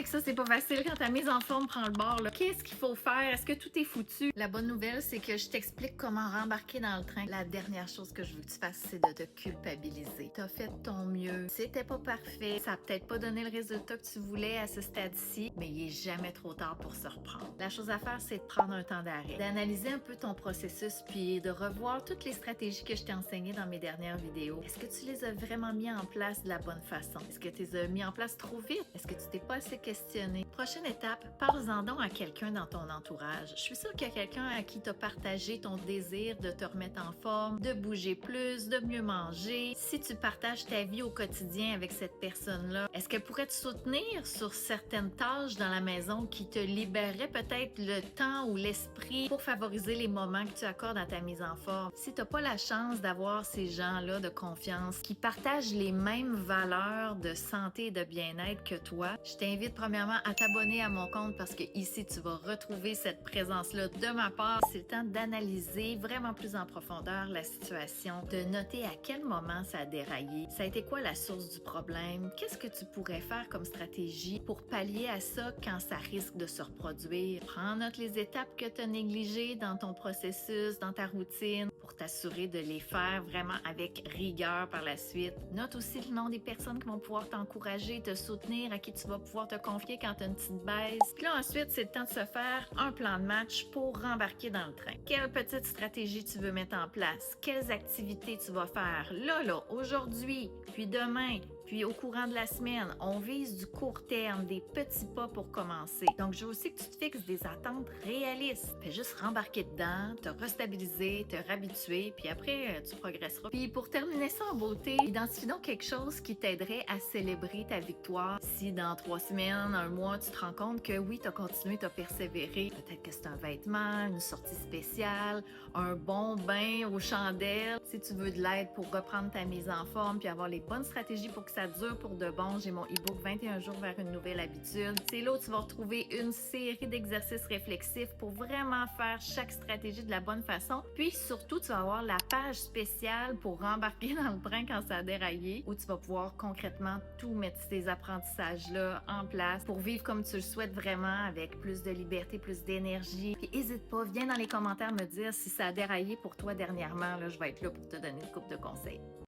que ça, c'est pas facile quand ta mise en forme prend le bord, là. Qu'est-ce qu'il faut faire? Est-ce que tout est foutu? La bonne nouvelle, c'est que je t'explique comment rembarquer dans le train. La dernière chose que je veux que tu fasses, c'est de te culpabiliser. T'as fait ton mieux. C'était pas parfait. Ça a peut-être pas donné le résultat que tu voulais à ce stade-ci, mais il est jamais trop tard pour se reprendre. La chose à faire, c'est de prendre un temps d'arrêt, d'analyser un peu ton processus, puis de revoir toutes les stratégies que je t'ai enseignées dans mes dernières vidéos. Est-ce que tu les as vraiment mis en place de la bonne façon? Est-ce que tu les as mis en place trop vite? Est-ce que tu t'es pas assez questionné? Prochaine étape, parle-en donc à quelqu'un dans ton entourage. Je suis sûre qu'il y a quelqu'un à qui tu as partagé ton désir de te remettre en forme, de bouger plus, de mieux manger. Si tu partages ta vie au quotidien avec cette personne-là, est-ce qu'elle pourrait te soutenir sur certaines tâches dans la maison qui te libéreraient peut-être le temps ou l'esprit pour favoriser les moments que tu accordes à ta mise en forme? Si tu n'as pas la chance d'avoir ces gens-là de confiance qui partagent les mêmes valeurs de santé et de bien-être que toi, je t'invite premièrement à t'abonner à mon compte parce que ici, tu vas retrouver cette présence-là de ma part. C'est le temps d'analyser vraiment plus en profondeur la situation, de noter à quel moment ça a déraillé, ça a été quoi la source du problème, qu'est-ce que tu pourrais faire comme stratégie pour pallier à ça quand ça risque de se reproduire. Prends en note les étapes que tu as négligées dans ton processus, dans ta routine, pour t'assurer de les faire vraiment avec rigueur par la suite. Note aussi le nom des personnes qui vont pouvoir t'encourager, te soutenir, à qui tu vas pouvoir te confier quand tu as une petite baisse. Puis là, ensuite, c'est le temps de se faire un plan de match pour rembarquer dans le train. Quelle petite stratégie tu veux mettre en place? Quelles activités tu vas faire là, aujourd'hui, puis demain, puis au courant de la semaine? On vise du court terme, des petits pas pour commencer. Donc, je veux aussi que tu te fixes des attentes réalistes. Fais juste rembarquer dedans, te restabiliser, te réhabituer, puis après, tu progresseras. Puis pour terminer ça en beauté, identifie donc quelque chose qui t'aiderait à célébrer ta victoire. Si dans 3 semaines, un mois, tu te rends compte que oui, tu as continué, tu as persévéré, peut-être que c'est un vêtement, une sortie spéciale, un bon bain aux chandelles. Si tu veux de l'aide pour reprendre ta mise en forme puis avoir les bonnes stratégies pour que ça dure pour de bon, j'ai mon e-book 21 jours vers une nouvelle habitude. C'est là où tu vas retrouver une série d'exercices réflexifs pour vraiment faire chaque stratégie de la bonne façon. Puis surtout, tu vas avoir la page spéciale pour rembarquer dans le train quand ça a déraillé, où tu vas pouvoir concrètement tout mettre ces apprentissages-là en place pour vivre comme tu le souhaites vraiment, avec plus de liberté, plus d'énergie. Puis n'hésite pas, viens dans les commentaires me dire si ça a déraillé pour toi dernièrement. Là, je vais être là pour te donner une couple de conseils.